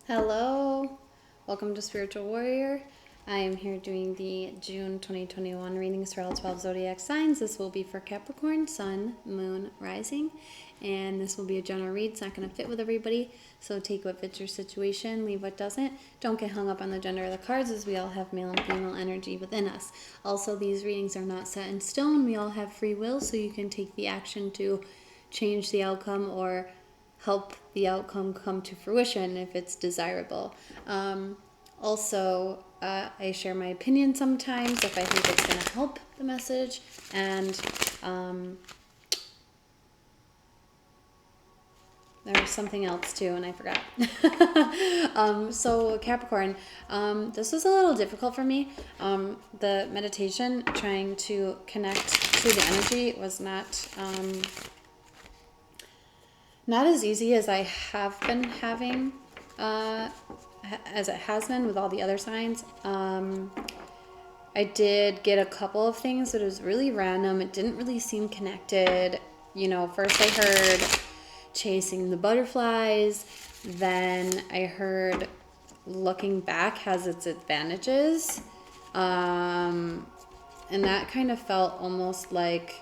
Hello, welcome to Spiritual Warrior. I am here doing the June 2021 readings for all 12 zodiac signs. This will be for Capricorn, Sun, Moon, Rising, and this will be a general read. It's not going to fit with everybody, so take what fits your situation, leave what doesn't. Don't get hung up on the gender of the cards, as we all have male and female energy within us. Also, these readings are not set in stone. We all have free will, so you can take the action to change the outcome or help the outcome come to fruition if it's desirable. Also, I share my opinion sometimes if I think it's going to help the message. And there was something else too, and I forgot. So Capricorn, this was a little difficult for me. The meditation, trying to connect to the energy, was not as easy as I have been having, as it has been with all the other signs. I did get a couple of things, but it was really random. It didn't really seem connected. You know, first I heard chasing the butterflies, then I heard looking back has its advantages. And that kind of felt almost like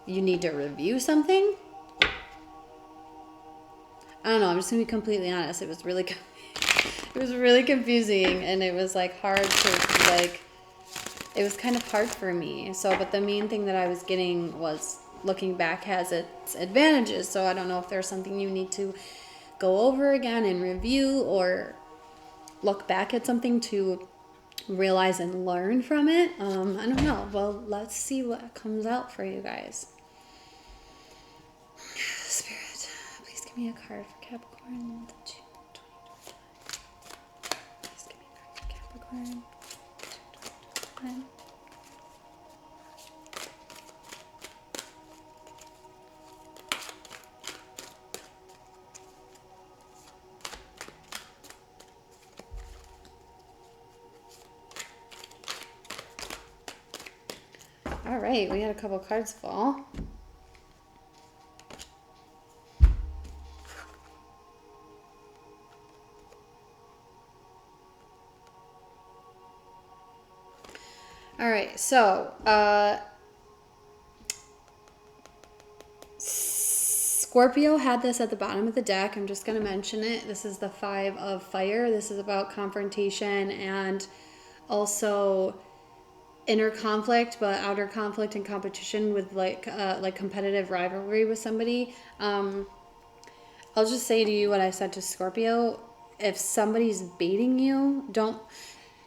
you need to review something. I don't know, I'm just gonna be completely honest. It was really confusing, and it was like hard to it was kind of hard for me. So, but the main thing that I was getting was looking back has its advantages. So I don't know if there's something you need to go over again and review, or look back at something to realize and learn from it. I don't know. Well, let's see what comes out for you guys. Spirit, please give me a card for Capricorn. Please give me a card for Capricorn. All right, we had a couple cards fall. All right, so Scorpio had this at the bottom of the deck. I'm just going to mention it. This is the Five of Fire. This is about confrontation and also inner conflict, but outer conflict and competition with like competitive rivalry with somebody. I'll just say to you what I said to Scorpio. If somebody's baiting you, don't...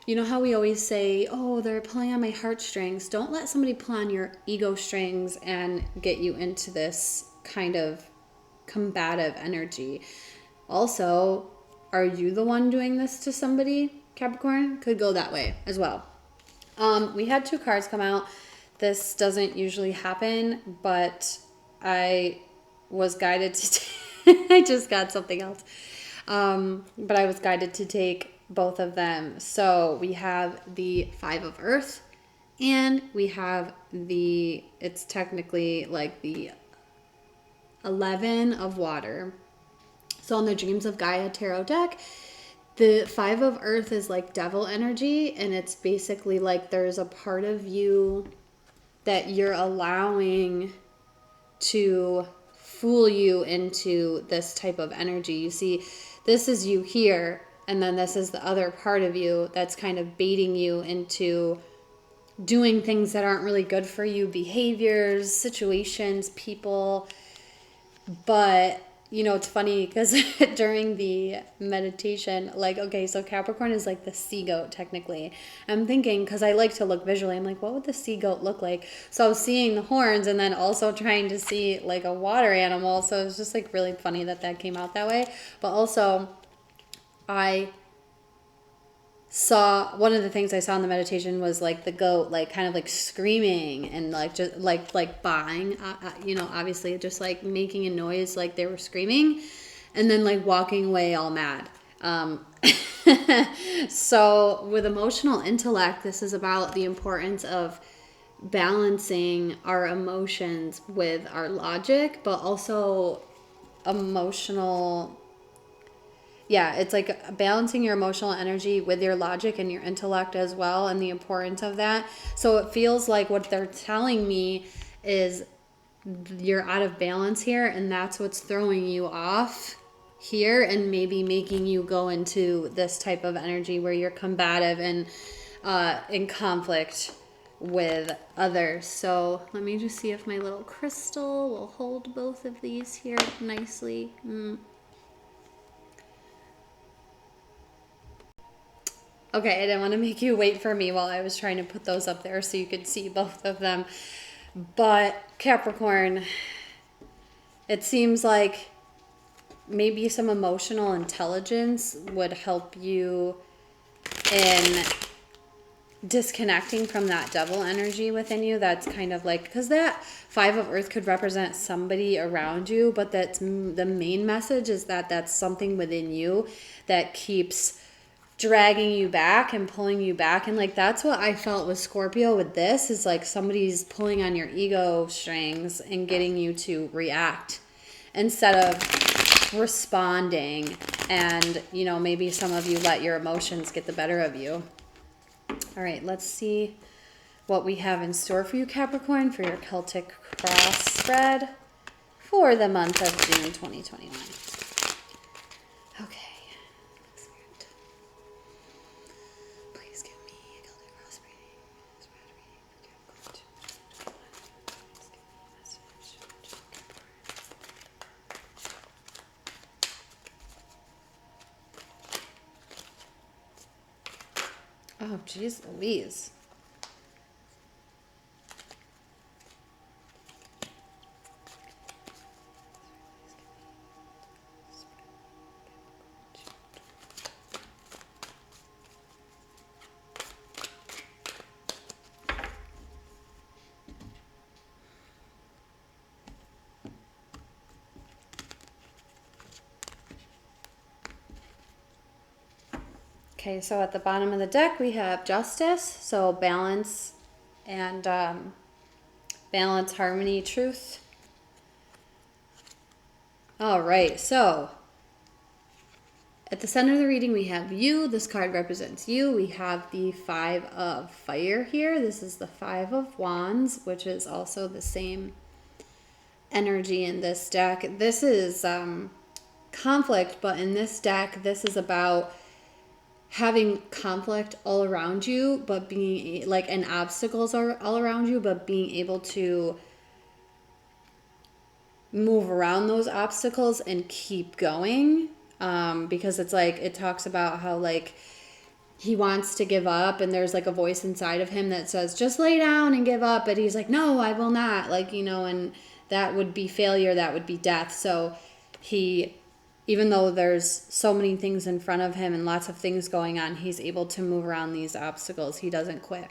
You know how we always say, oh, they're pulling on my heartstrings. Don't let somebody pull on your ego strings and get you into this kind of combative energy. Also, are you the one doing this to somebody, Capricorn? Could go that way as well. We had two cards come out. This doesn't usually happen, but I was guided to I just got something else. But I was guided to take both of them. So we have the Five of Earth, and we have it's technically like the 11 of Water. So on the Dreams of Gaia tarot deck, the Five of Earth is like devil energy, and it's basically like there's a part of you that you're allowing to fool you into this type of energy. You see, this is you here, and then this is the other part of you that's kind of baiting you into doing things that aren't really good for you, behaviors, situations, people. But, you know, it's funny because during the meditation, like, okay, so Capricorn is like the sea goat, technically. I'm thinking, because I like to look visually, I'm like, what would the sea goat look like? So I was seeing the horns and then also trying to see like a water animal. So it was just like really funny that came out that way. But also, I saw, one of the things I saw in the meditation was like the goat, like kind of like screaming and like just like baaing, you know, obviously just like making a noise like they were screaming, and then like walking away all mad. So with emotional intellect, this is about the importance of balancing our emotions with our logic, but also emotional yeah, it's like balancing your emotional energy with your logic and your intellect as well, and the importance of that. So it feels like what they're telling me is you're out of balance here, and that's what's throwing you off here and maybe making you go into this type of energy where you're combative and in conflict with others. So let me just see if my little crystal will hold both of these here nicely. Okay, I didn't want to make you wait for me while I was trying to put those up there so you could see both of them. But Capricorn, it seems like maybe some emotional intelligence would help you in disconnecting from that devil energy within you. That's kind of like, because that Five of Earth could represent somebody around you, but that's the main message is that that's something within you that keeps dragging you back and pulling you back. And like that's what I felt with Scorpio with this, is like somebody's pulling on your ego strings and getting you to react instead of responding. And you know, maybe some of you let your emotions get the better of you. All right, let's see what we have in store for you, Capricorn, for your Celtic cross spread for the month of June 2021. Okay. Please give me a Celtic cross reading. Spread reading for Capricorn. Please give me a message for Capricorn. Oh, geez Louise. Okay, so at the bottom of the deck we have Justice, so balance and balance, harmony, truth. All right, so at the center of the reading we have you. This card represents you. We have the Five of Fire here. This is the Five of Wands, which is also the same energy in this deck. This is conflict, but in this deck, this is about having conflict all around you, but being like, and obstacles are all around you, but being able to move around those obstacles and keep going. Because it's like, it talks about how like he wants to give up, and there's like a voice inside of him that says, just lay down and give up. But he's like, no, I will not. Like, you know, and that would be failure. That would be death. So he, even though there's so many things in front of him and lots of things going on, he's able to move around these obstacles. He doesn't quit.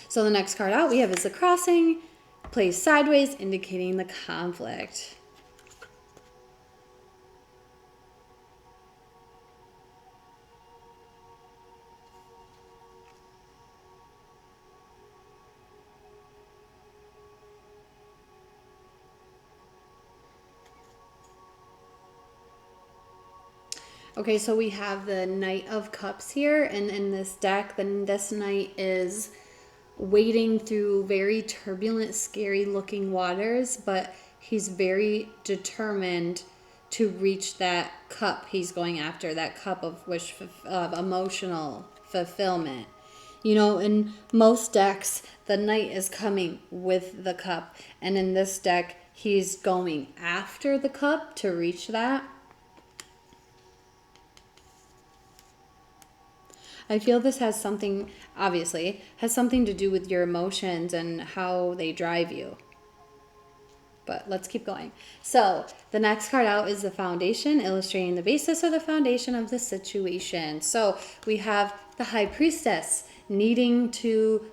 So the next card out we have is the Crossing, placed sideways, indicating the conflict. Okay, so we have the Knight of Cups here, and in this deck, then this knight is wading through very turbulent, scary looking waters, but he's very determined to reach that cup he's going after, that cup of wish, of emotional fulfillment. You know, in most decks, the knight is coming with the cup, and in this deck, he's going after the cup to reach that. I feel this has something, obviously, has something to do with your emotions and how they drive you. But let's keep going. So the next card out is the Foundation, illustrating the basis or the foundation of the situation. So we have the High Priestess needing to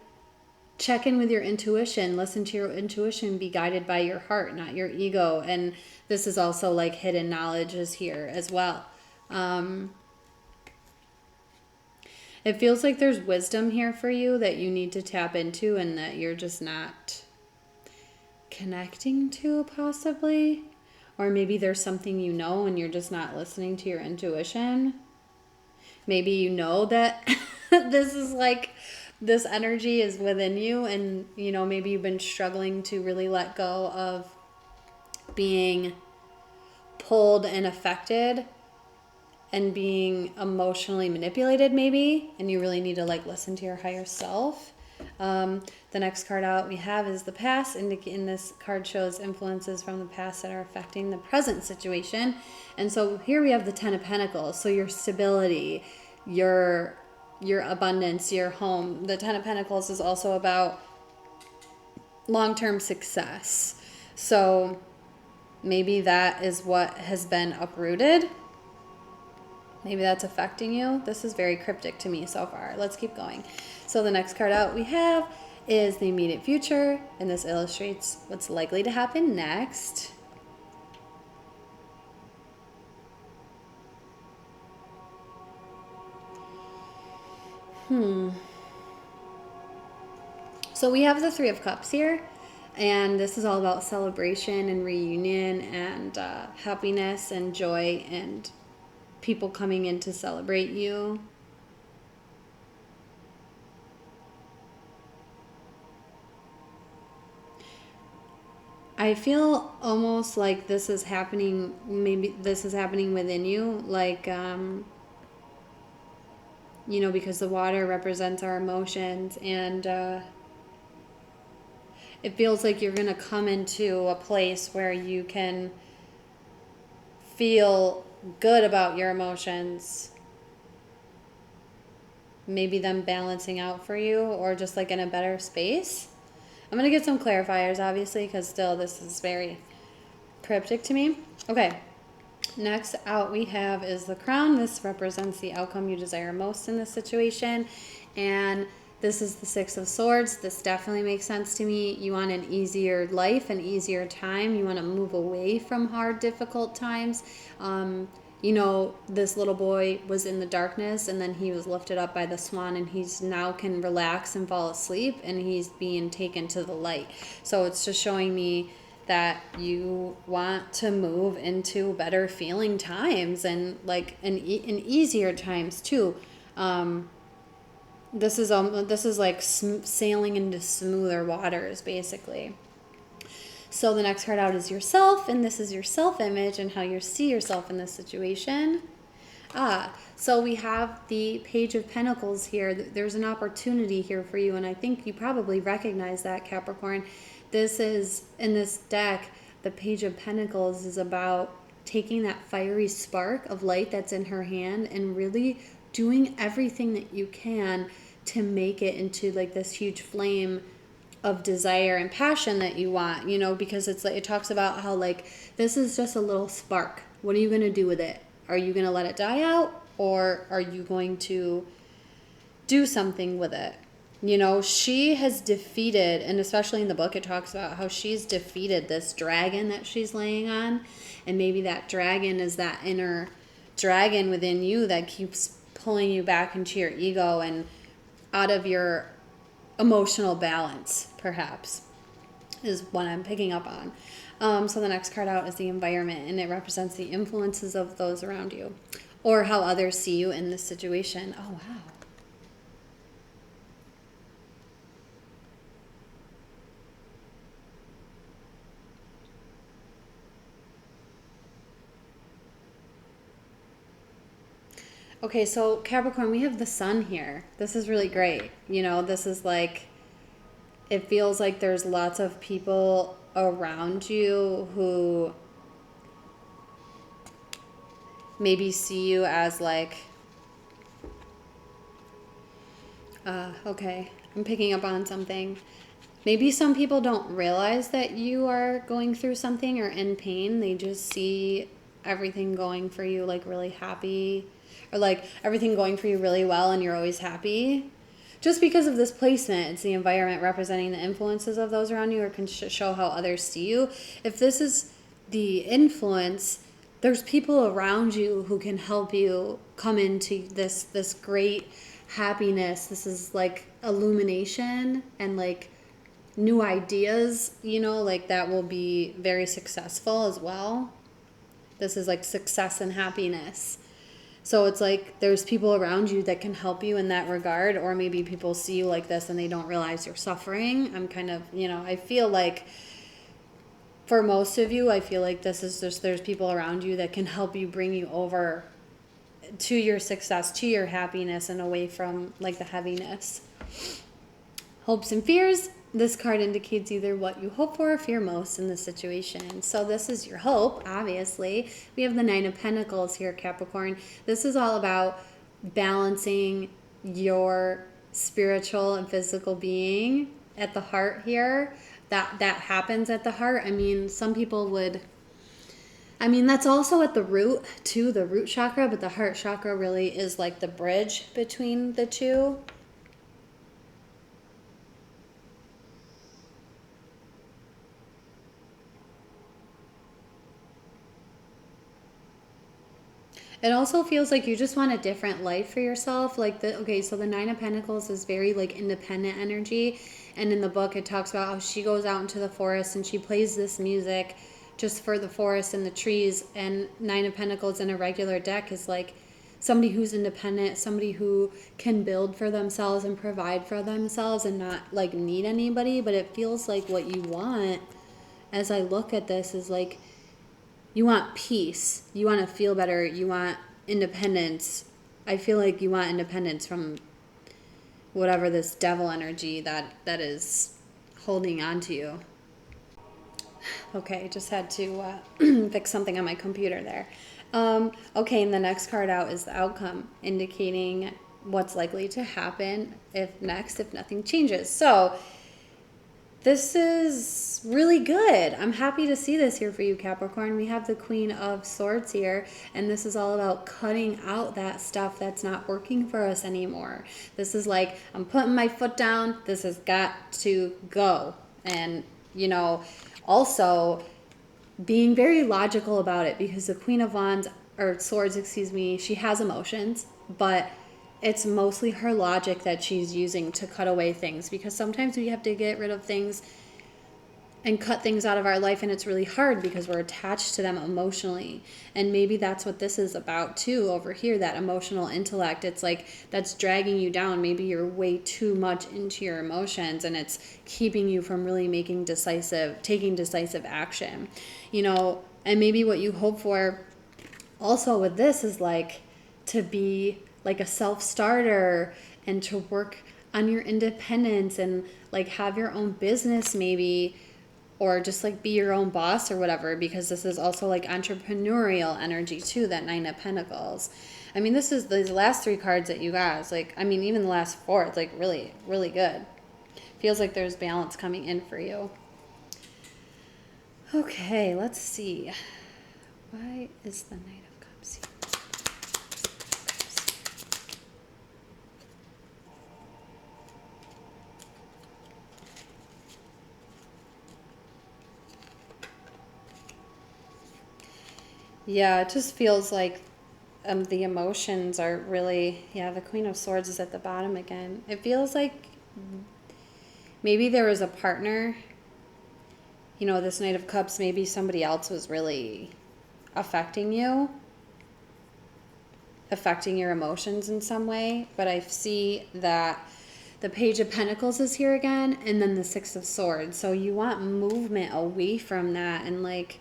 check in with your intuition, listen to your intuition, be guided by your heart, not your ego. And this is also like hidden knowledge is here as well. It feels like there's wisdom here for you that you need to tap into and that you're just not connecting to, possibly. Or maybe there's something you know and you're just not listening to your intuition. Maybe you know that this is like, this energy is within you, and you know, maybe you've been struggling to really let go of being pulled and affected and being emotionally manipulated, maybe, and you really need to like listen to your higher self. The next card out we have is the past, and this card shows influences from the past that are affecting the present situation. And so here we have the Ten of Pentacles, so your stability, your abundance, your home. The Ten of Pentacles is also about long-term success. So maybe that is what has been uprooted. Maybe that's affecting you. This is very cryptic to me so far. Let's keep going. So the next card out we have is the immediate future, and this illustrates what's likely to happen next. So we have the Three of Cups here, and this is all about celebration and reunion and happiness and joy and people coming in to celebrate you. I feel almost like this is happening, maybe this is happening within you, like, you know, because the water represents our emotions, and it feels like you're going to come into a place where you can feel good about your emotions. Maybe them balancing out for you, or just like in a better space. I'm going to get some clarifiers, obviously, because still this is very cryptic to me. Okay, next out we have is the Crown. This represents the outcome you desire most in this situation. And this is the Six of Swords. This definitely makes sense to me. You want an easier life, an easier time. You want to move away from hard, difficult times. You know, this little boy was in the darkness, and then he was lifted up by the swan, and he's now can relax and fall asleep, and he's being taken to the light. So it's just showing me that you want to move into better feeling times, and like an easier times too. This is like sailing into smoother waters, basically. So the next card out is yourself, and this is your self-image and how you see yourself in this situation. So we have the Page of Pentacles here. There's an opportunity here for you, and I think you probably recognize that, Capricorn. This is, in this deck, the Page of Pentacles is about taking that fiery spark of light that's in her hand and really doing everything that you can to make it into like this huge flame of desire and passion that you want, you know, because it's like, it talks about how like this is just a little spark. What are you going to do with it? Are you going to let it die out, or are you going to do something with it? You know, she has defeated, and especially in the book it talks about how she's defeated this dragon that she's laying on, and maybe that dragon is that inner dragon within you that keeps pulling you back into your ego and out of your emotional balance, perhaps, is what I'm picking up on. So the next card out is the environment, and it represents the influences of those around you, or how others see you in this situation. Oh, wow. Okay, so Capricorn, we have the sun here. This is really great. You know, this is like, it feels like there's lots of people around you who maybe see you as like, okay, I'm picking up on something. Maybe some people don't realize that you are going through something or in pain. They just see everything going for you like really happy, or like everything going for you really well and you're always happy. Just because of this placement, it's the environment representing the influences of those around you, or can show how others see you. If this is the influence, there's people around you who can help you come into this great happiness. This is like illumination and like new ideas, you know, like that will be very successful as well. This is like success and happiness. So it's like there's people around you that can help you in that regard, or maybe people see you like this and they don't realize you're suffering. I'm kind of, I feel like for most of you, I feel like this is just there's people around you that can help you, bring you over to your success, to your happiness, and away from like the heaviness. Hopes and fears. This card indicates either what you hope for or fear most in this situation. So this is your hope, obviously. We have the Nine of Pentacles here, Capricorn. This is all about balancing your spiritual and physical being at the heart here. That happens at the heart. I mean, some people would... that's also at the root, too, the root chakra, but the heart chakra really is like the bridge between the two. It also feels like you just want a different life for yourself. So the Nine of Pentacles is very like independent energy. And in the book, it talks about how she goes out into the forest and she plays this music just for the forest and the trees. And Nine of Pentacles in a regular deck is like somebody who's independent, somebody who can build for themselves and provide for themselves and not like need anybody. But it feels like what you want, as I look at this, is like you want peace. You want to feel better. You want independence. I feel like you want independence from whatever this devil energy that is holding on to you. Okay, just had to fix something on my computer there. Okay, and the next card out is the outcome, indicating what's likely to happen if nothing changes. So this is really good. I'm happy to see this here for you, Capricorn. We have the Queen of Swords here, and this is all about cutting out that stuff that's not working for us anymore. This is like, I'm putting my foot down. This has got to go. And, also being very logical about it, because the Queen of Swords, she has emotions, but it's mostly her logic that she's using to cut away things, because sometimes we have to get rid of things and cut things out of our life, and it's really hard because we're attached to them emotionally. And maybe that's what this is about too over here, that emotional intellect. It's like that's dragging you down. Maybe you're way too much into your emotions, and it's keeping you from really taking decisive action. And maybe what you hope for also with this is like to be like a self-starter and to work on your independence and like have your own business maybe, or just like be your own boss or whatever, because this is also like entrepreneurial energy too, that Nine of Pentacles. This is these last three cards that you guys, even the last four, it's like really, really good. Feels like there's balance coming in for you. Okay, let's see. Why is the Knight of Cups here? Yeah, it just feels like the emotions are really, the Queen of Swords is at the bottom again. It feels like maybe there was a partner, this Knight of Cups, maybe somebody else was really affecting you, affecting your emotions in some way. But I see that the Page of Pentacles is here again, and then the Six of Swords. So you want movement away from that, and like,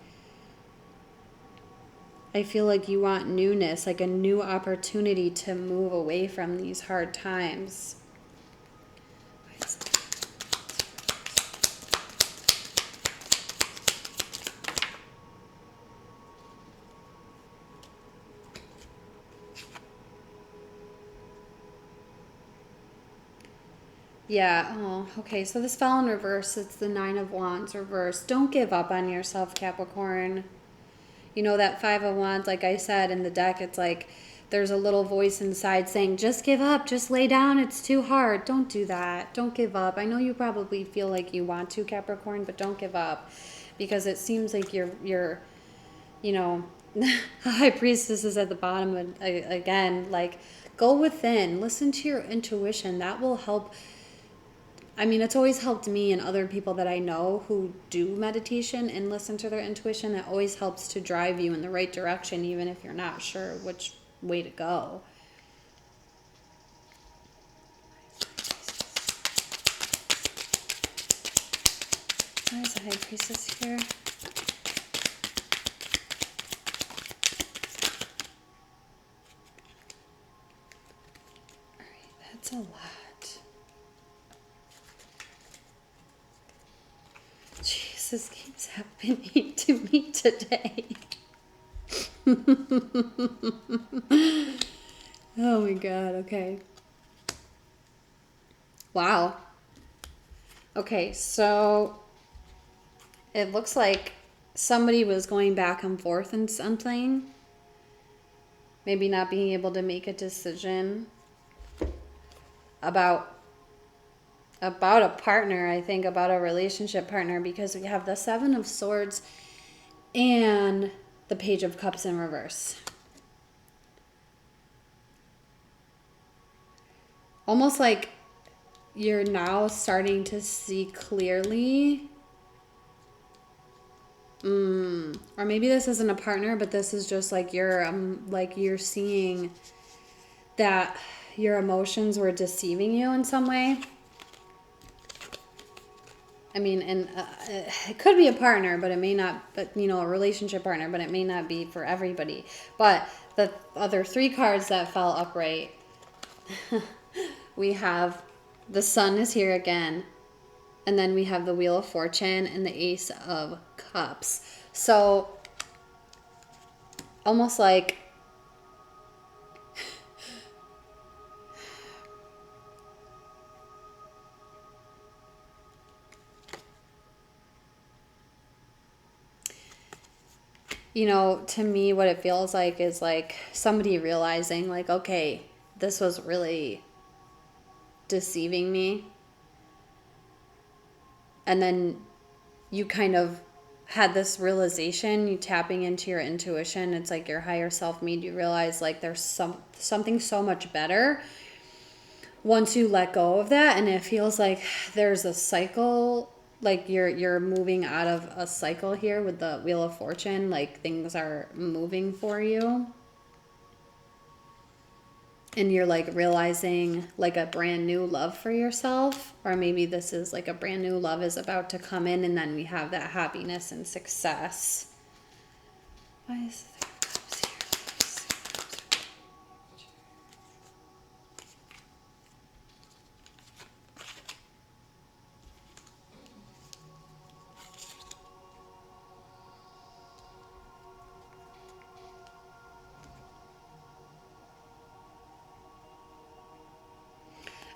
I feel like you want newness, like a new opportunity to move away from these hard times. Yeah, oh, okay, so this fell in reverse. It's the Nine of Wands reversed. Don't give up on yourself, Capricorn. That Five of Wands, like I said in the deck, it's like there's a little voice inside saying, just give up, just lay down, it's too hard. Don't do that. Don't give up. I know you probably feel like you want to, Capricorn, but don't give up, because it seems like you're High Priestess is at the bottom again. Like, go within, listen to your intuition. That will help I mean, it's always helped me and other people that I know who do meditation and listen to their intuition. It always helps to drive you in the right direction, even if you're not sure which way to go. Why is the High Priestess here? Alright, that's a lot. Jeez, this keeps happening to me today. Oh my god, okay. Wow. Okay, so it looks like somebody was going back and forth in something. Maybe not being able to make a decision about a partner, I think, about a relationship partner, because we have the Seven of Swords and the Page of Cups in reverse. Almost like you're now starting to see clearly. Or maybe this isn't a partner, but this is just like you're seeing that your emotions were deceiving you in some way. I mean, and it could be a partner, but it may not, but a relationship partner, but it may not be for everybody. But the other three cards that fell upright, we have the Sun is here again, and then we have the Wheel of Fortune and the Ace of Cups. So almost like to me, what it feels like is like somebody realizing, like, okay, this was really deceiving me. And then you kind of had this realization, you tapping into your intuition. It's like your higher self made you realize, like, there's something so much better once you let go of that. And it feels like there's a cycle. Like you're moving out of a cycle here with the Wheel of Fortune. Like things are moving for you. And you're like realizing like a brand new love for yourself. Or maybe this is like a brand new love is about to come in, and then we have that happiness and success. Why is there cups here?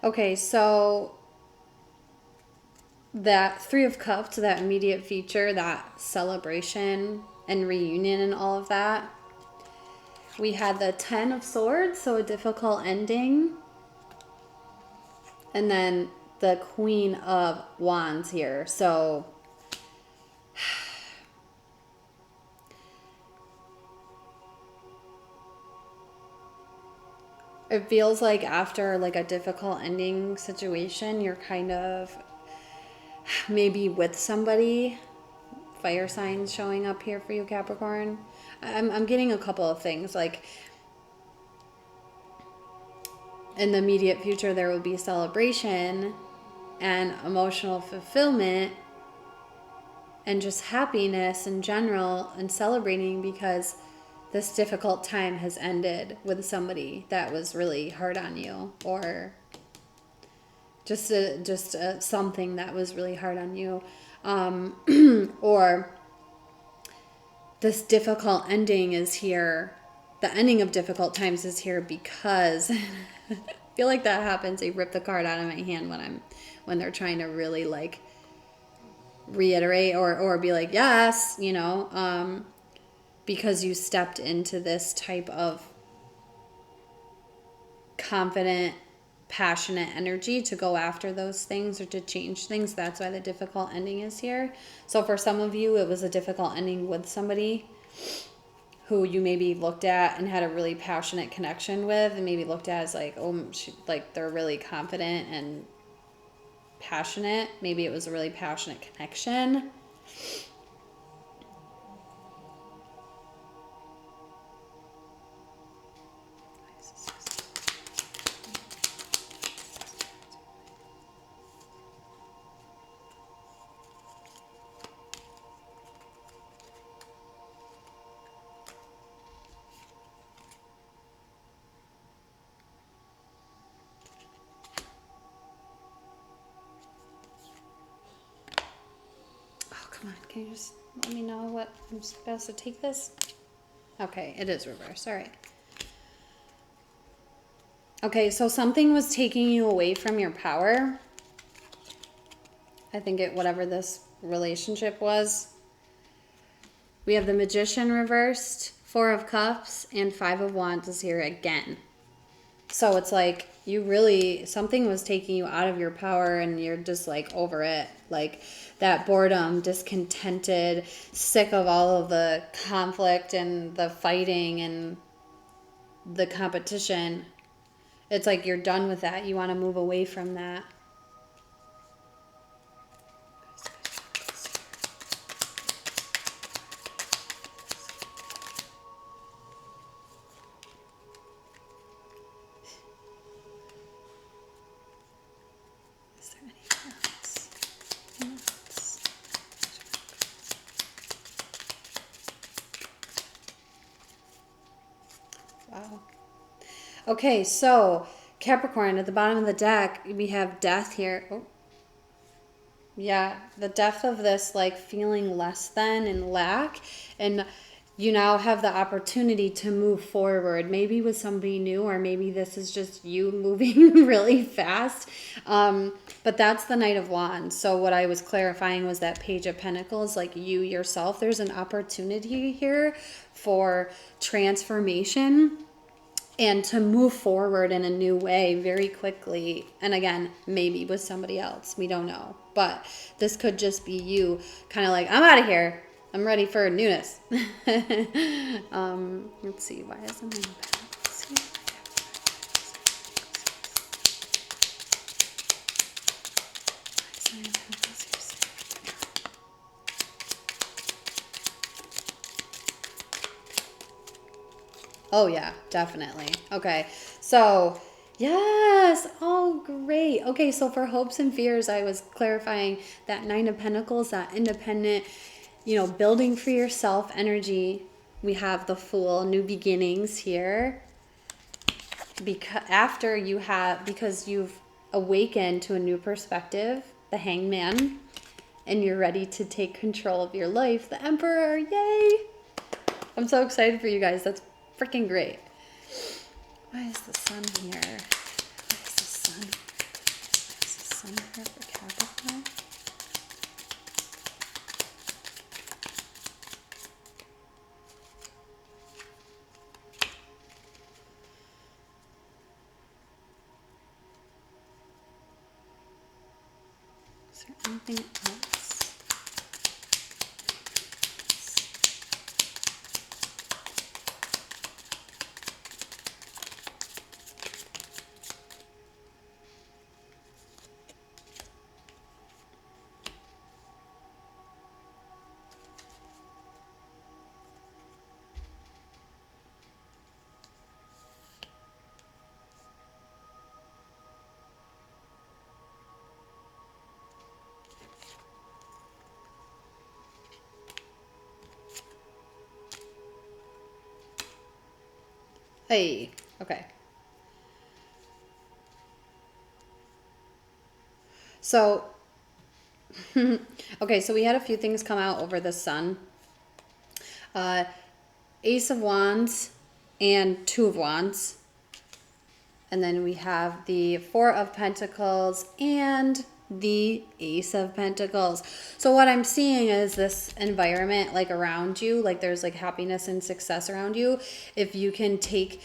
Okay, so that Three of Cups, that immediate future, that celebration and reunion and all of that. We had the Ten of Swords, so a difficult ending. And then the Queen of Wands here. So it feels like after like a difficult ending situation, you're kind of maybe with somebody. Fire signs showing up here for you, Capricorn. I'm getting a couple of things. Like in the immediate future, there will be celebration and emotional fulfillment and just happiness in general, and celebrating because this difficult time has ended with somebody that was really hard on you, or just something that was really hard on you, or this difficult ending is here. The ending of difficult times is here because I feel like that happens. They rip the card out of my hand when they're trying to really like reiterate or be like, yes, because you stepped into this type of confident, passionate energy to go after those things or to change things. That's why the difficult ending is here. So for some of you, it was a difficult ending with somebody who you maybe looked at and had a really passionate connection with, and maybe looked at as like, oh, they're really confident and passionate. Maybe it was a really passionate connection. Come on, can you just let me know what I'm supposed to take this? Okay, it is reversed. All right. Okay, so something was taking you away from your power. I think whatever this relationship was. We have the Magician reversed, 4 of Cups, and 5 of Wands is here again. So it's like something was taking you out of your power and you're just like over it. Like that boredom, discontented, sick of all of the conflict and the fighting and the competition. It's like you're done with that. You want to move away from that. Wow. Okay, so Capricorn, at the bottom of the deck, we have death here. Oh. Yeah, the depth of this, like feeling less than and lack. And you now have the opportunity to move forward, maybe with somebody new, or maybe this is just you moving really fast. But that's the Knight of Wands. So what I was clarifying was that Page of Pentacles, like you yourself, there's an opportunity here for transformation and to move forward in a new way very quickly. And again, maybe with somebody else. We don't know. But this could just be you kind of like, I'm out of here. I'm ready for newness. Let's see. Why isn't my Pentacles here? Oh, yeah, definitely. Okay, so yes. Oh, great. Okay, so for hopes and fears, I was clarifying that 9 of Pentacles, that independent, building for yourself energy. We have the Fool, new beginnings here. Because you've awakened to a new perspective, the Hangman, and you're ready to take control of your life, the Emperor. Yay! I'm so excited for you guys. That's freaking great. Why is the Sun here? Why is the Sun? Why is the Sun here for Capricorn? Is there anything else? Hey, okay. So, okay, so we had a few things come out over the Sun. Ace of Wands and 2 of Wands. And then we have the 4 of Pentacles and the Ace of Pentacles. So what I'm seeing is this environment like around you, like there's like happiness and success around you. If you can take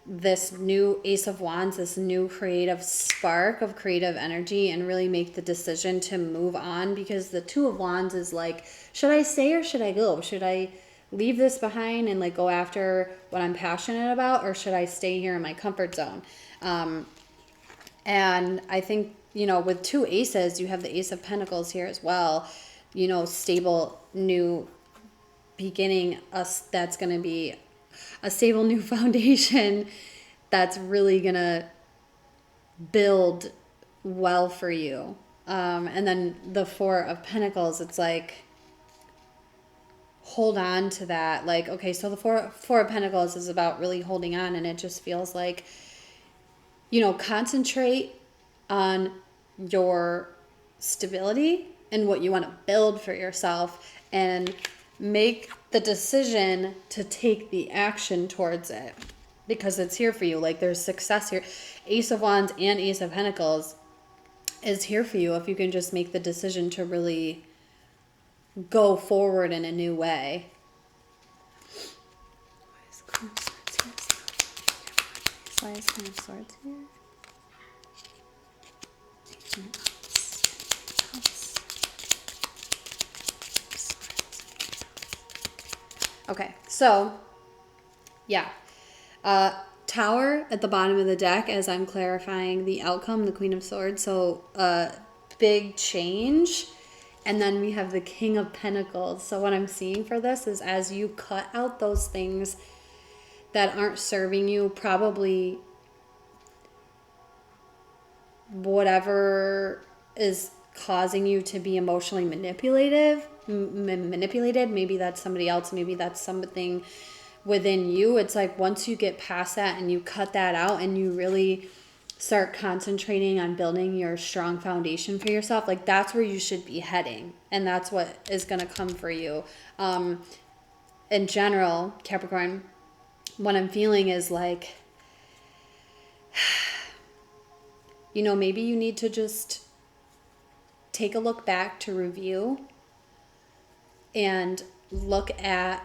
this new Ace of Wands, this new creative spark of creative energy, and really make the decision to move on, because the 2 of Wands is like, should I stay or should I go? Should I leave this behind and like go after what I'm passionate about, or should I stay here in my comfort zone? And I think you know, with 2 aces, you have the Ace of Pentacles here as well. You know, stable new beginning, that's going to be a stable new foundation that's really going to build well for you. And then the 4 of Pentacles, it's like, hold on to that. Like, okay, so the four of Pentacles is about really holding on, and it just feels like, you know, concentrate on your stability and what you want to build for yourself, and make the decision to take the action towards it, because it's here for you. Like, there's success here. Ace of Wands and Ace of Pentacles is here for you if you can just make the decision to really go forward in a new way. Why is Queen of Swords here? Okay, so yeah, Tower at the bottom of the deck as I'm clarifying the outcome, the Queen of Swords. So big change. And then we have the King of Pentacles. So what I'm seeing for this is, as you cut out those things that aren't serving you, probably whatever is causing you to be emotionally manipulated, maybe that's somebody else, maybe that's something within you. It's like, once you get past that and you cut that out and you really start concentrating on building your strong foundation for yourself, like, that's where you should be heading, and that's what is going to come for you. In general, Capricorn, what I'm feeling is like, you know, maybe you need to just take a look back to review and look at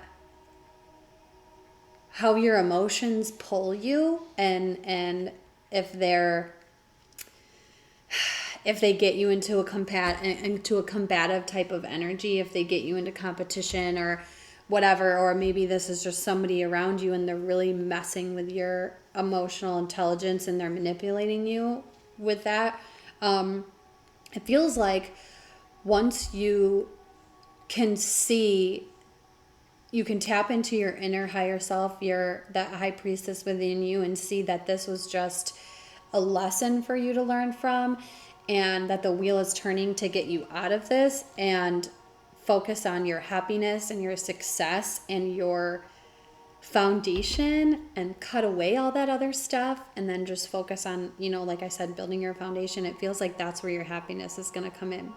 how your emotions pull you, and if they get you into a combative type of energy, if they get you into competition or whatever, or maybe this is just somebody around you and they're really messing with your emotional intelligence and they're manipulating you with that. It feels like once you can see, you can tap into your inner higher self, that high priestess within you, and see that this was just a lesson for you to learn from, and that the wheel is turning to get you out of this, and focus on your happiness and your success and your foundation, and cut away all that other stuff, and then just focus on, you know, like I said, building your foundation. It feels like that's where your happiness is going to come in.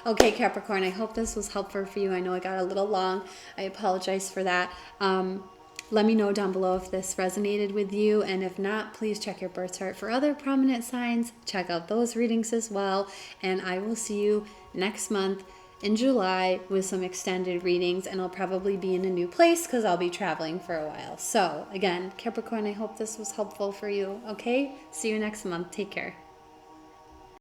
Okay, Capricorn, I hope this was helpful for you. I know it got a little long. I apologize for that. Let me know down below if this resonated with you, and if not, please check your birth chart for other prominent signs. Check out those readings as well, and I will see you next month in July with some extended readings, and I'll probably be in a new place because I'll be traveling for a while. So again, Capricorn, I hope this was helpful for you. Okay, see you next month. Take care.